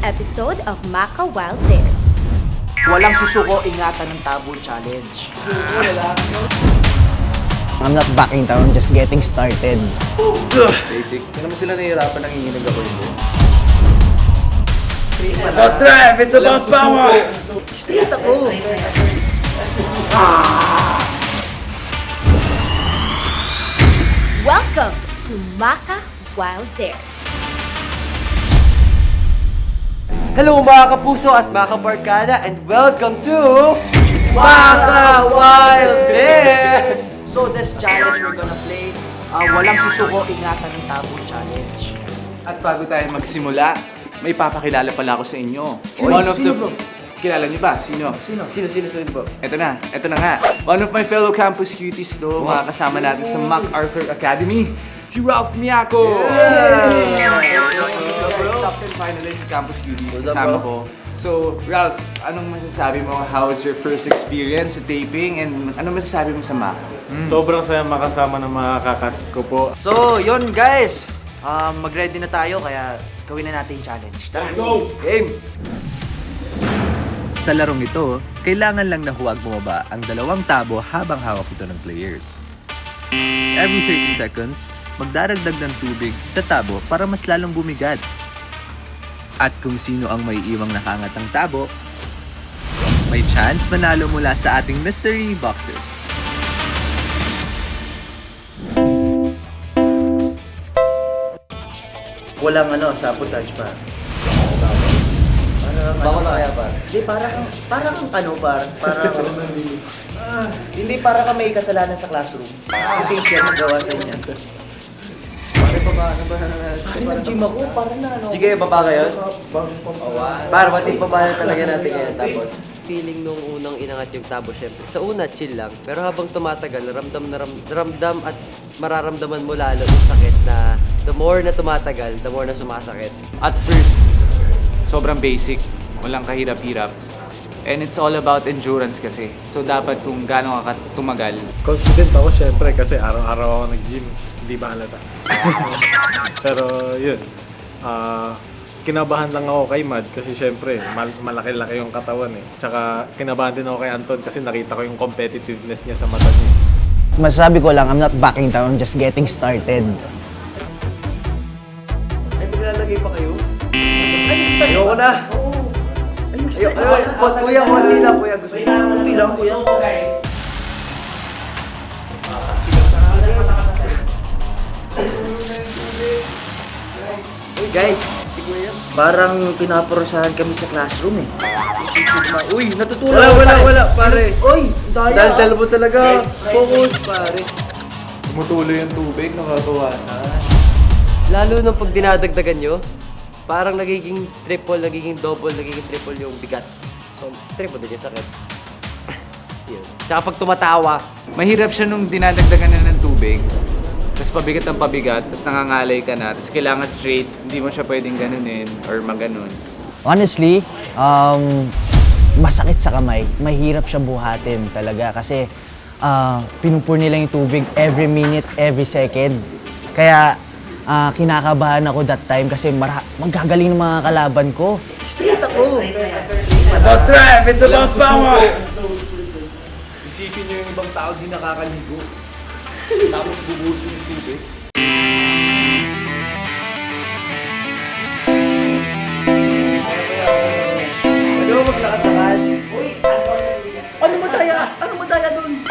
episode of Maka Wild Dares. Walang susuko, ingatan ng tabo challenge. I'm not backing down, just getting started. Basic. Hindi naman sila nahihirapan, nanginginig ako hindi. It's about drive! It's about power! Straight ako! Welcome to Maka Wild Dares. Hello mga kapuso at mga kabarkada and welcome to Maka Wild Dares! So this challenge we're gonna play, walang susuko, ingatan ng tabo challenge. At bago tayo magsimula, may papakilala pala ako sa inyo. Oy, sino bro? Kilala niyo ba? Sino? Sino po? Ito na nga. One of my fellow campus cuties to, mga kasama natin sa MacArthur Academy, si Ralph Miaco! Top 10 finalist sa campus cuties, kasama ko. So, Ralph, anong masasabi mo? How was your first experience sa taping? And anong masasabi mo sa Mac? Sobrang saya makasama ng mga kakast ko po. So yun guys, mag-ready na tayo kaya gawin na natin yung challenge. Let's go! Game! Sa larong ito, kailangan lang na huwag bumaba ang dalawang tabo habang hawak ito ng players. Every 30 seconds, magdaragdag ng tubig sa tabo para mas lalong bumigat. At kung sino ang may iwang nakangatang tabo, may chance manalo mula sa ating mystery boxes. Walang sabotage pa. Bako na kaya pa? Hindi, parang hindi para ka may kasalanan sa classroom. Ito yung share magawa sa inyo. Pare nag-gym ako, parang na Sige, baba kayo? Par, what if baba na talaga natin ngayon tapos? Feeling nung unang inangat yung tabo, syempre. Sa una, chill lang. Pero habang tumatagal, ramdam at mararamdaman mo lalo yung sakit na the more na tumatagal, the more na sumasakit. At first, sobrang basic, walang kahirap-hirap. And it's all about endurance kasi. So dapat kung gaano ka tumagal. Confident ako syempre kasi araw-araw ako nag-gym. Hindi ba halata? Pero yun, kinabahan lang ako kay Mad kasi syempre malaki-laki yung katawan eh. Tsaka kinabahan din ako kay Anton kasi nakita ko yung competitiveness niya sa mata niya. Masasabi ko lang, I'm not backing down, just getting started. Ay, maglalagay pa kayo? Ayoko na! Kuya, konti lang kuya. Gusto ko. Konti lang kuya. Uy guys, parang pinaparusahan kami sa classroom eh. Uy, natutulog. Wala, pare. Uy, daya. Daldal mo talaga. Focus, pare. Tumutuloy yung tubig, nakakawasan. Lalo nung pag dinadagdagan nyo, parang nagiging triple, nagiging double, nagiging triple yung bigat. So, triple din yung sakit. Yun. Tsaka pag tumatawa, Mahirap siya nung dinadagdagan na ng tubig. Tapos pabigat ng pabigat, tapos nangangalay ka na, tapos kailangan straight, hindi mo siya pwedeng ganunin or maganon. Honestly, masakit sa kamay. Mahirap siya buhatin talaga kasi pinupur nila yung tubig every minute, every second. Kaya kinakabahan ako that time kasi magagaling ng mga kalaban ko. Straight ako. It's about drive. It's about power. Isipin nyo yung ibang tao di nakakaligo. Tapos bubusin yung tubig. Pwede mo maglakad-lakad? Ano madaya dun?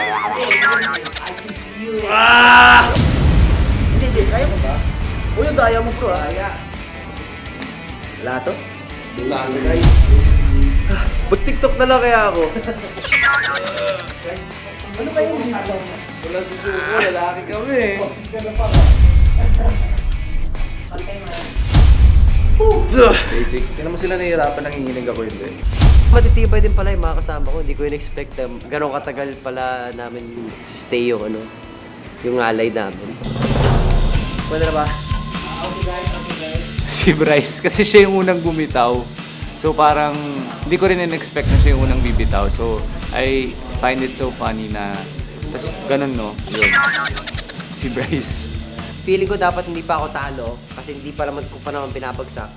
Hindi, kaya mo ba? Uy, yung daya mo bro ha? Wala to? Wala guys. Mag-tiktok na lang kaya ako. Ano kaya yung dito? Wala susuko, lalaki kami eh. Basic. Hindi naman sila nahihirapan, nanginginig ako hindi. matitibay din pala yung mga kasama ko. Hindi ko in-expect na gano'ng katagal pala namin stay yung yung alay namin. Pwede na ba? Si Bryce, kasi siya yung unang bumitaw. So parang, hindi ko rin in-expect na siya yung unang bibitaw. So, I find it so funny na, tas ganun no, yun. Si Bryce. Feeling ko dapat hindi pa ako talo kasi hindi pa naman ko pa naman pinapagsak.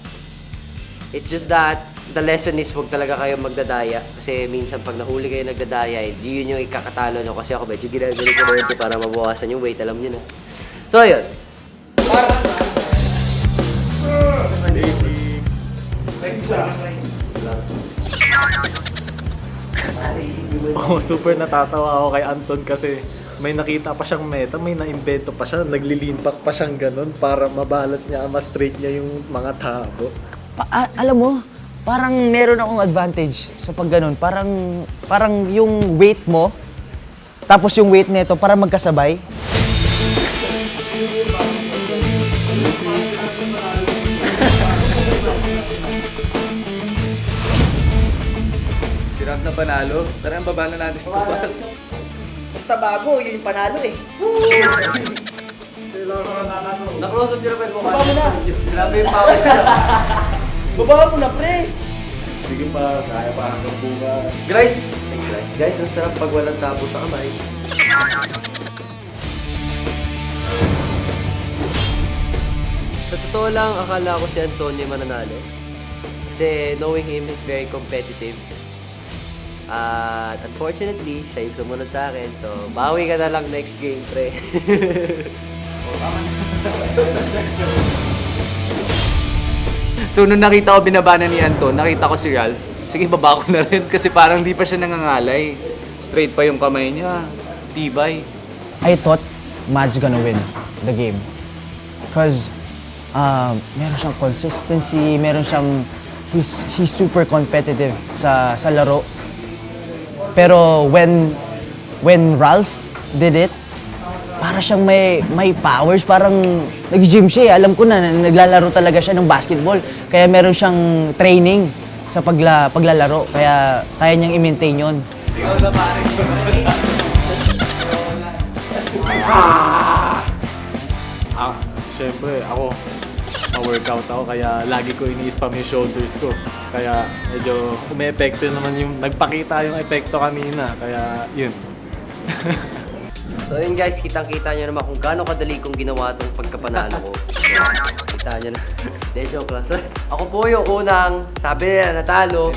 It's just that the lesson is huwag talaga kayo magdadaya. Kasi minsan pag nahuli kayo nagdadaya, yun yung ikakatalo nyo. Kasi ako medyo ginagalit ko rin para mabawasan yung weight. Alam nyo na. So, yun. Oh, super natatawa ako kay Anton kasi may nakita pa siyang meta, may naimbento pa siya, naglilimpak pa siyang ganun para mabalance niya, ma-straight niya yung mga tabo. Alam mo, parang meron akong advantage sa pag ganun. Parang yung weight mo, tapos yung weight nito para magkasabay. Si Ralph na panalo. Tara, baba na natin. Basta bago, yun yung panalo eh. Na-close up nyo na pa yung mukha. Baba mo na. Grabe yung pawis na. Baba mo na, pre! Sige pa, kaya pa hanggang bukas. Guys! Guys, ang sarap pag walang tabo sa kamay. Sa totoo lang, akala ko si Antonio mananalo. Kasi knowing him, he's very competitive. At unfortunately, siya yung sumunod sa akin. So, bawi ka na lang next game, pre. So, nung nakita ko binabanan ni Anton, nakita ko si Ralph. Sige, baba ko na rin kasi parang di pa siya nangangalay. Straight pa yung kamay niya. Tibay. I thought Mad's gonna win the game. Because meron siyang consistency, meron siyang... He's super competitive sa laro. Pero when Ralph did it, para siyang may powers, parang nag-gym siya eh. Alam ko na naglalaro talaga siya ng basketball. Kaya meron siyang training sa paglalaro. Kaya kaya niyang i-maintain yun. Siyempre, ako, ma-workout ako, kaya lagi ko ini-spam yung shoulders ko. Kaya medyo umi-epekto naman yung, nagpakita yung epekto kanina, kaya yun. So yun guys, kitang-kita nyo naman kung gaano kadali kong ginawa itong pagkapanalo ko. Kita nyo na. Hindi, joke lang. So, ako po yung unang, sabi nila, natalo.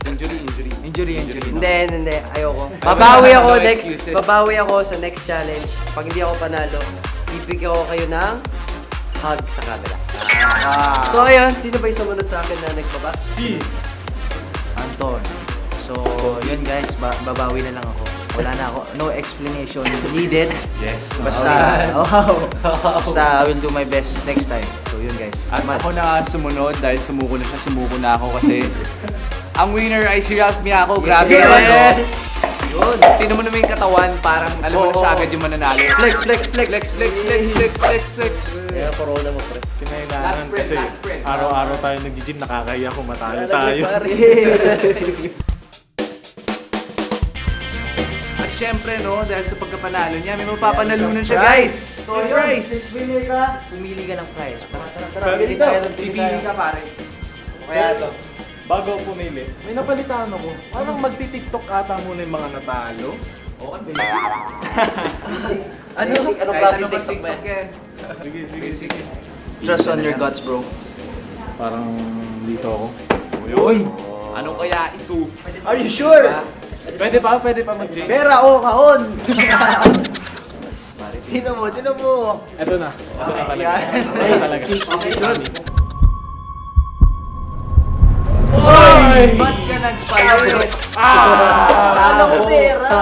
Injury. Hindi, ayoko. Babawi ako sa next challenge. Pag hindi ako panalo, bibigyan ko kayo ng hug sa camera. So ayun, sino ba yung sumunod sa akin na nagbaba? Anton. So, yun guys, babawi na lang ako. Wala na ako. No explanation needed. Yes. Basta, basta I will do my best next time. So, yun guys. At ako na sumunod dahil sumuko na siya, sumuko na ako kasi ang winner ay si Ralph Miyako. Grabe naman to. Yun. Tingnan mo naman yung katawan, parang alam mo na siya agad yung mananalo. Flex. Kaya corona mo, pre. Kinailangan kasi last sprint. araw-araw tayo nag-gym, nakakaya kung matalo tayo. At syempre, no, dahil sa pagkapanalo niya, may mapapanalunan siya, guys. So, prize. winner ka. Pumili ka ng prize. Pero Pili tayo. Pipili ka, pare. Kaya ito, bago ako pumili, may napalitan ako. Parang magti-tiktok ata muna yung mga natalo. Oo, Anong kahit klase ano TikTok ba TikTok yan? yan. Sige. Trust on your guts, bro. Parang dito ako. Uy! Ano kaya ito? Are you sure? Pwede pa mag-change. Pera o kahon! Tino mo. Ito na talaga. Ito talaga. Promise. Oy! Ba't ka nagpayo? Talo ko pera!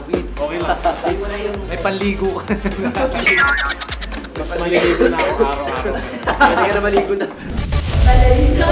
Wait. Okay lang. May panligo ka. Mas maliligo na ako araw-araw. Pwede ka na maligo na. Madali na.